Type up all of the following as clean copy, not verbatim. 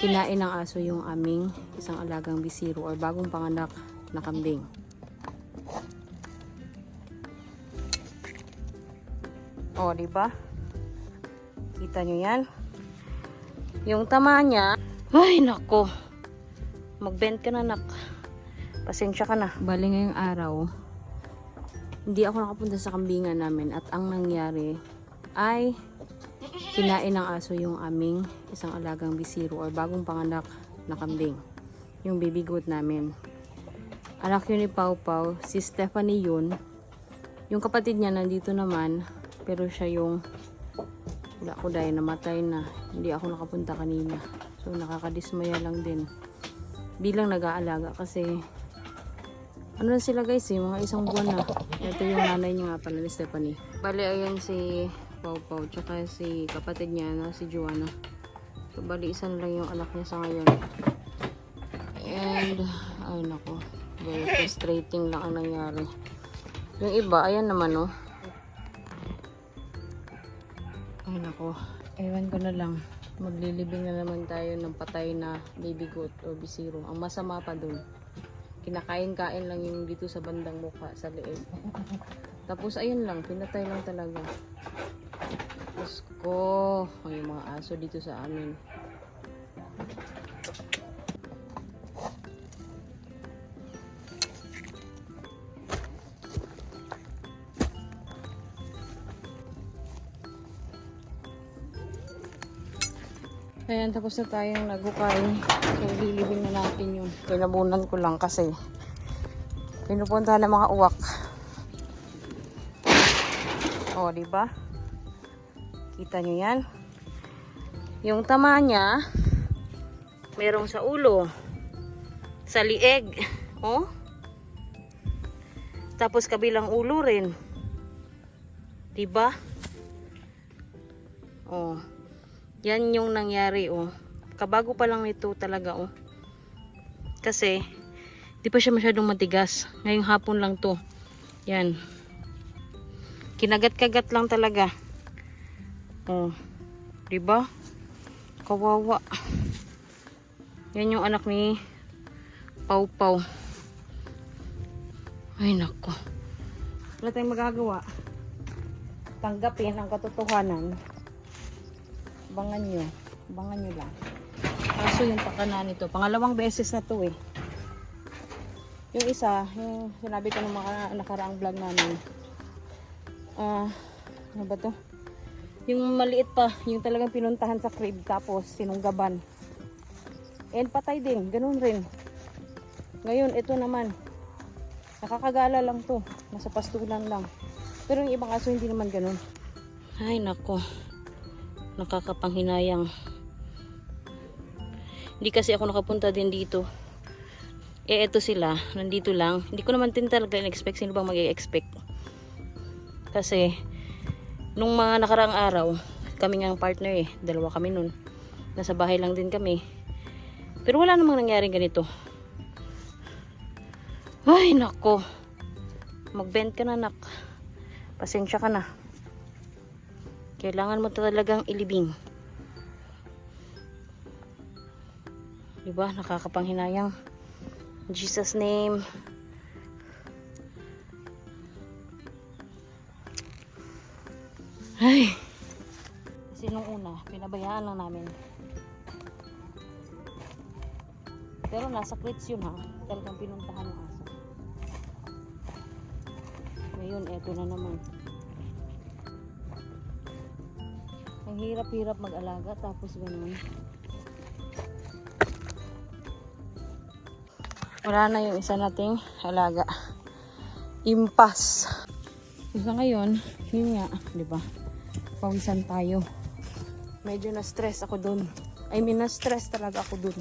Kinain ng aso yung aming isang alagang bisiro or bagong panganak na kambing. O, diba? Kita nyo yan? Yung tama niya, ay nako, mag-bend ka na, nak. Pasensya ka na. Bali ngayong araw, hindi ako nakapunta sa kambingan namin at ang nangyari ay kinain ng aso yung aming isang alagang bisiro or bagong panganak na kambing. Yung baby goat namin. Anak yun ni Pau Pau, si Stephanie yun. Yung kapatid niya nandito naman, pero siya yung wala ko dahil namatay na. Hindi ako nakapunta kanina. So nakakadismaya lang din. Bilang nag-aalaga kasi ano na sila guys mga isang buwan na. Ito yung nanay niya nga pala ni Stephanie. Bali ayan si Pau Pau tsaka si kapatid niya no, si Joanna. So bali isa na lang yung anak niya sa ngayon. And ay nako, very frustrating lang ang nangyari. Yung iba ayan naman no. Ay nako, ewan ko na lang. Maglilibing na naman tayo ng patay na baby goat o bisiro. Ang masama pa dun, kinakain-kain lang yung dito sa bandang mukha, sa leeg. Tapos ayun lang, pinatay lang talaga. Diyos ko, ay mga aso dito sa amin. Ayan, tapos na tayong nagukay. So, lilibing na natin yun. Pinabunan ko lang kasi pinupunta ng mga uwak. O, diba? Kita nyo yan? Yung tama niya, merong sa ulo, sa lieg. O? Tapos kabilang ulo rin. Diba? O. Yan yung nangyari, oh. Kabago pa lang nito talaga, oh. Kasi, di pa siya masyadong matigas. Ngayong hapon lang to. Yan. Kinagat-kagat lang talaga. Oh. Diba? Kawawa. Yan yung anak ni Pau Pau. Ay, nako. Wala tayong magagawa. Tanggapin ang katotohanan. Abangan nyo lang. Kaso yung pakanan nito, pangalawang beses na to eh. Yung isa, yung sinabi ko ng mga nakaraang vlog namin. Ano ba to? Yung maliit pa, yung talagang pinuntahan sa crib tapos sinunggaban. And patay din, ganun rin. Ngayon, ito naman. Nakakagala lang to. Nasa pastulan lang. Pero yung ibang aso hindi naman ganun. Ay nako. Nakakapanghinayang. Hindi kasi ako nakapunta din dito. Eto sila, nandito lang. Hindi ko naman din talaga in-expect. Sino bang mag-i-expect? Kasi nung mga nakaraang araw, kami nga ang partner eh. Dalawa kami nun. Nasa bahay lang din kami. Pero wala namang nangyaring ganito. Ay nako. Mag-bend ka na, nak. Pasensya ka na. Kailangan mo talagang ilibing. Diba? Nakakapanghinayang. In Jesus' name. Ay. Kasi nung una, pinabayaan lang namin. Pero nasa crates yun ha. Talagang pinuntahan ng aso. Ngayon, eto na naman. Ang hirap-hirap mag-alaga tapos ganun. Wala na yung isa nating alaga. Impas. Sa ngayon, yun nga, di ba? Pawisan tayo. Medyo na-stress ako dun. I mean, na-stress talaga ako dun.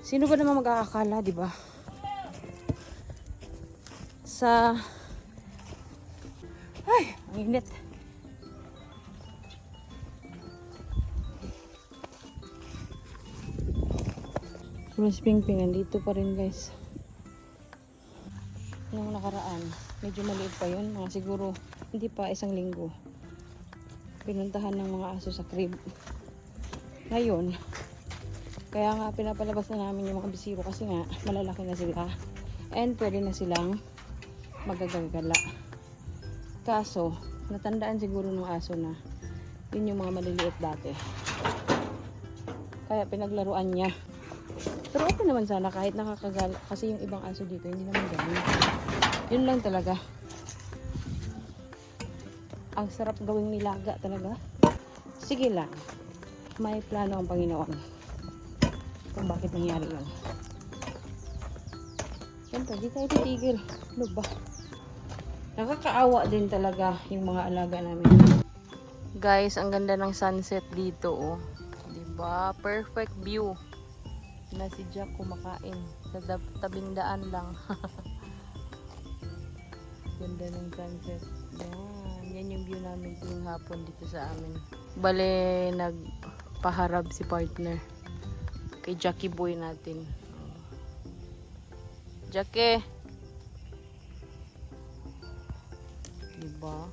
Sino ba naman mag-aakala, di ba? Sa ay, ang init. Rose Pingping, nandito pa rin guys. Nung nakaraan, medyo maliit pa yun. Mga siguro, hindi pa isang linggo. Pinuntahan ng mga aso sa crib. Ngayon, Kaya nga pinapalabas na namin yung mga bisiro kasi nga malalaki na sila. And pwede na silang magagagala. Kaso, natandaan siguro ng aso na yun yung mga maliliit dati. Kaya pinaglaruan niya. Pero okay naman sana kahit nakakagala. Kasi yung ibang aso dito hindi naman ganun. Yun lang talaga. Ang sarap gawing nilaga talaga. Sige lang. May plano ang Panginoon. Kung bakit nangyari yun. Siyempre, di tayo titigil. Ano ba? Nakakaawa din talaga yung mga alaga namin. Guys, ang ganda ng sunset dito, oh. Diba? Perfect view. Na si Jack kumakain. Sa tabing daan lang. Ganda ng sunset. Yan. Yan yung view namin tuwing hapon dito sa amin. Bale, nagpaharap si partner. Kay Jackie boy natin. Jackie! Diba?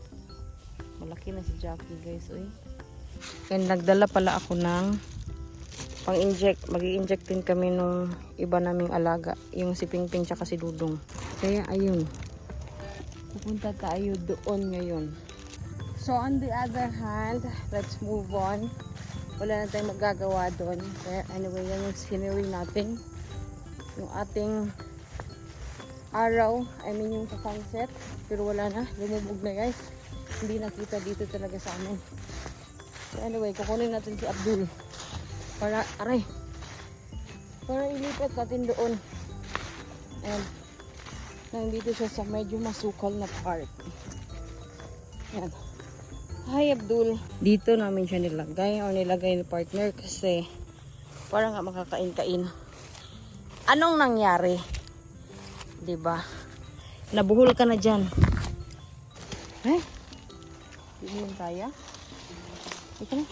Malaki na si Jackie guys, uy. And nagdala pala ako ng pang-inject. Mag-i-inject din kami nung iba naming alaga. Yung si Pingping tsaka si Dudong. Kaya ayun. Pupunta tayo doon ngayon. So on the other hand, let's move on. Wala na tayong magagawa doon. Kaya anyway, yan yung scenery natin. Yung ating araw, I mean yung sunset. Pero wala na, lumubog na guys. Hindi nakita dito talaga sa amin. So anyway, kukunin natin si Abdul. Para ilipat natin doon. And nandito siya sa medyo masukal na part. Yan. Hi Abdul. Dito namin siya nilagay o nilagay ni partner kasi para nga makakain-kain. Anong nangyari? 'Di ba? Nabuhol ka na diyan. Eh? Hindi mo kaya? Ito na.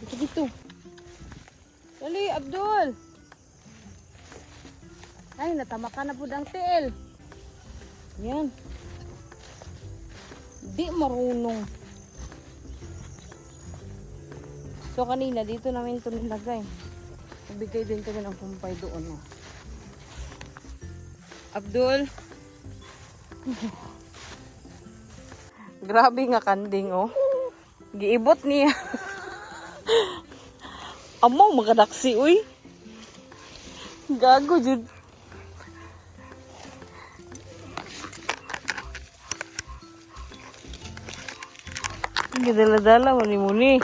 Dito. Dali, Abdul. Ay, natama ka na po ng tiil. Yan. Di marunong. So, kanina, dito namin ito nilagay. Nagbigay din kami ng kumpay doon. Oh. Abdul. Grabe nga kanding, oh. Giibot niya. Amaw, magadaksi, uy. Gago, jud. Gidala-dala, muni-muni.